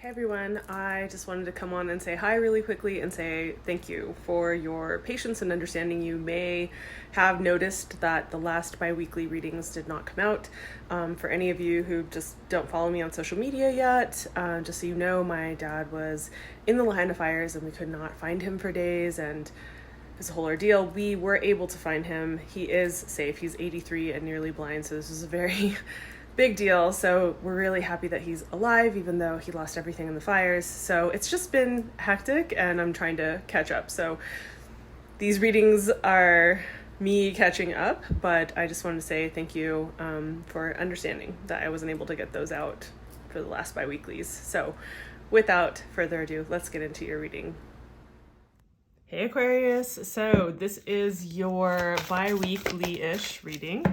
Hey everyone, I just wanted to come on and say hi really quickly and say thank you for your patience and understanding. You may have noticed that the last bi-weekly readings did not come out. For any of you who just don't follow me on social media yet, just so you know, my dad was in the Lahaina fires and we could not find him for days, and it was a whole ordeal. We were able to find him. He is safe. He's 83 and nearly blind, so this was a very big deal. So we're really happy that he's alive, even though he lost everything in the fires. So it's just been hectic and I'm trying to catch up. So these readings are me catching up, but I just wanted to say thank you for understanding that I wasn't able to get those out for the last bi-weeklies. So without further ado, let's get into your reading. Hey Aquarius, so this is your bi-weekly-ish reading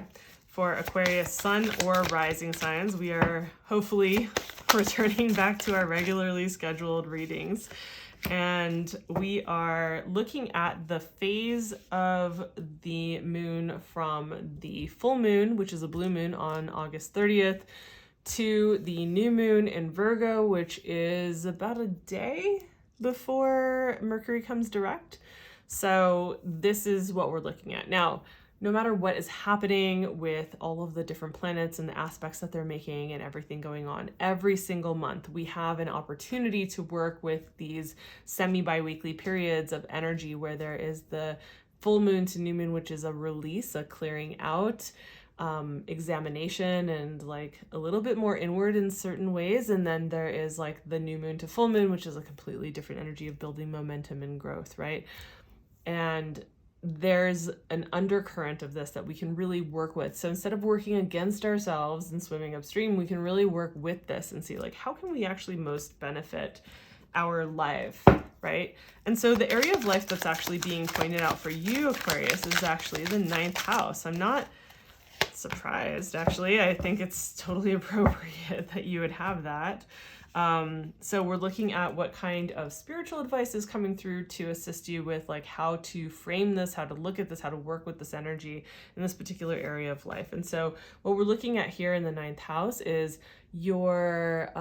for Aquarius sun or rising signs. We are hopefully returning back to our regularly scheduled readings, and we are looking at the phase of the moon from the full moon, which is a blue moon on August 30th, to the new moon in Virgo, which is about a day before Mercury comes direct. So this is what we're looking at. Now, no matter what is happening with all of the different planets and the aspects that they're making and everything going on, every single month we have an opportunity to work with these semi-bi-weekly periods of energy where there is the full moon to new moon, which is a release, a clearing out, examination, and like a little bit more inward in certain ways. And then there is like the new moon to full moon, which is a completely different energy of building momentum and growth, right? And there's an undercurrent of this that we can really work with. So instead of working against ourselves and swimming upstream, we can really work with this and see like, how can we actually most benefit our life, right? And so the area of life that's actually being pointed out for you, Aquarius, is actually the 9th house. I'm not surprised, actually. I think it's totally appropriate that you would have that. So we're looking at what kind of spiritual advice is coming through to assist you with like how to frame this, how to look at this, how to work with this energy in this particular area of life. And so what we're looking at here in the 9th house is your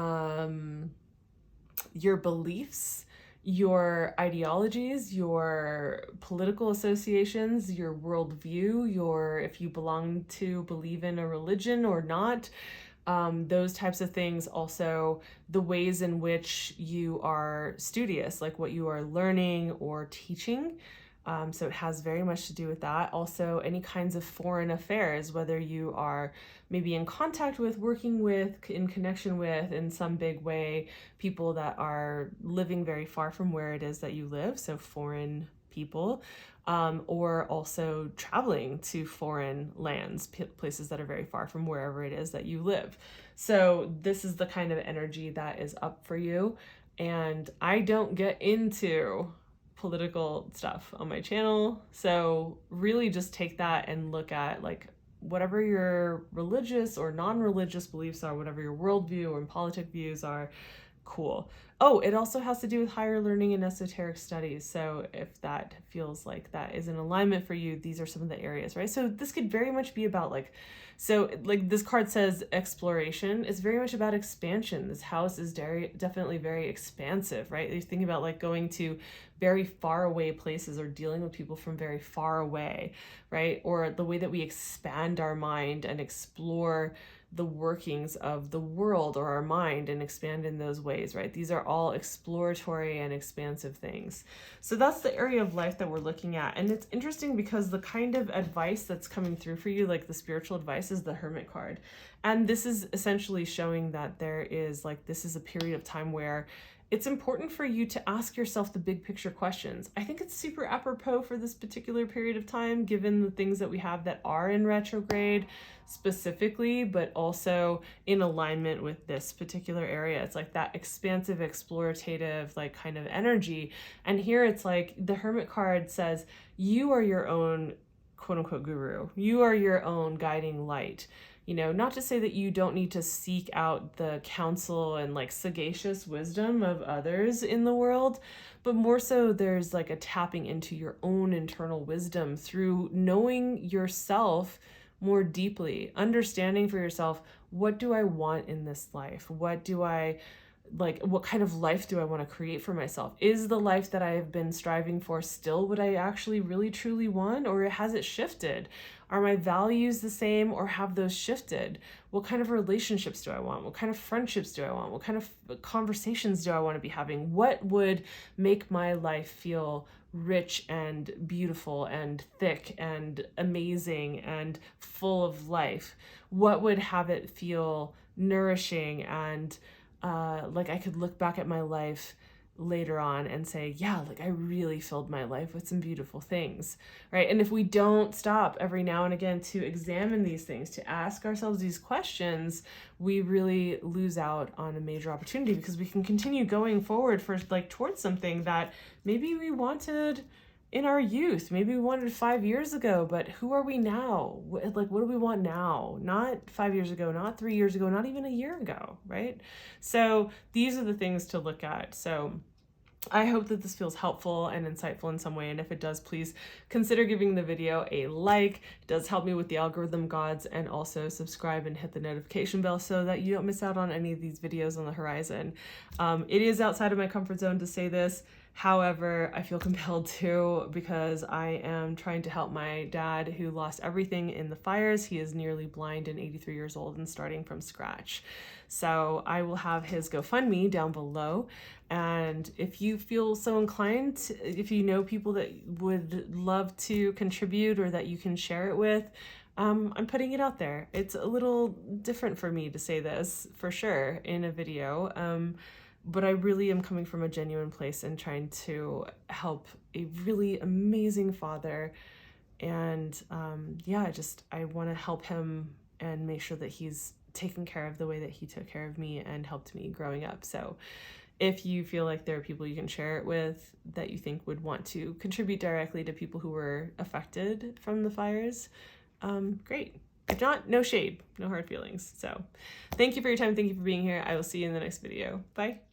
beliefs, your ideologies, your political associations, your worldview, if you believe in a religion or not, those types of things. Also, the ways in which you are studious, like what you are learning or teaching. So it has very much to do with that. Also, any kinds of foreign affairs, whether you are maybe in contact with, working with, in connection with, in some big way, people that are living very far from where it is that you live, so foreign people, or also traveling to foreign lands, places that are very far from wherever it is that you live. So this is the kind of energy that is up for you. And I don't get into political stuff on my channel, so really just take that and look at like whatever your religious or non-religious beliefs are, whatever your worldview or politic views are. Cool. Oh, it also has to do with higher learning and esoteric studies. So if that feels like that is in alignment for you, these are some of the areas, right? So this could very much be about like, so like this card says exploration. It's very much about expansion. This house is definitely very expansive, right? You're thinking about like going to very far away places or dealing with people from very far away, right? Or the way that we expand our mind and explore the workings of the world or our mind and expand in those ways, right? These are all exploratory and expansive things. So that's the area of life that we're looking at. And it's interesting because the kind of advice that's coming through for you, like the spiritual advice, is the Hermit card. And this is essentially showing that there is like, this is a period of time where it's important for you to ask yourself the big picture questions. I think it's super apropos for this particular period of time, given the things that we have that are in retrograde specifically, but also in alignment with this particular area. It's like that expansive, explorative, like kind of energy. And here it's like the Hermit card says, you are your own quote unquote guru. You are your own guiding light. You know, not to say that you don't need to seek out the counsel and like sagacious wisdom of others in the world, but more so there's like a tapping into your own internal wisdom through knowing yourself more deeply, understanding for yourself, what do I want in this life? What do I like, what kind of life do I want to create for myself? Is the life that I have been striving for still what I actually really truly want, or has it shifted? Are my values the same, or have those shifted? What kind of relationships do I want? What kind of friendships do I want? What kind of conversations do I want to be having? What would make my life feel rich and beautiful and thick and amazing and full of life? What would have it feel nourishing and like I could look back at my life later on and say, yeah, like I really filled my life with some beautiful things, right? And if we don't stop every now and again to examine these things, to ask ourselves these questions, we really lose out on a major opportunity, because we can continue going forward for like towards something that maybe we wanted in our youth, maybe we wanted 5 years ago, but who are we now? Like, what do we want now? Not 5 years ago, not 3 years ago, not even a year ago, right? So these are the things to look at. So I hope that this feels helpful and insightful in some way, and if it does, please consider giving the video a like. It does help me with the algorithm gods, and also subscribe and hit the notification bell so that you don't miss out on any of these videos on the horizon. It is outside of my comfort zone to say this. However, I feel compelled to, because I am trying to help my dad, who lost everything in the fires. He is nearly blind and 83 years old and starting from scratch. So I will have his GoFundMe down below. And if you feel so inclined, if you know people that would love to contribute or that you can share it with, I'm putting it out there. It's a little different for me to say this, for sure, in a video. But I really am coming from a genuine place and trying to help a really amazing father. And yeah, I want to help him and make sure that he's taken care of the way that he took care of me and helped me growing up. So if you feel like there are people you can share it with that you think would want to contribute directly to people who were affected from the fires, great. If not, no shade, no hard feelings. So thank you for your time. Thank you for being here. I will see you in the next video. Bye.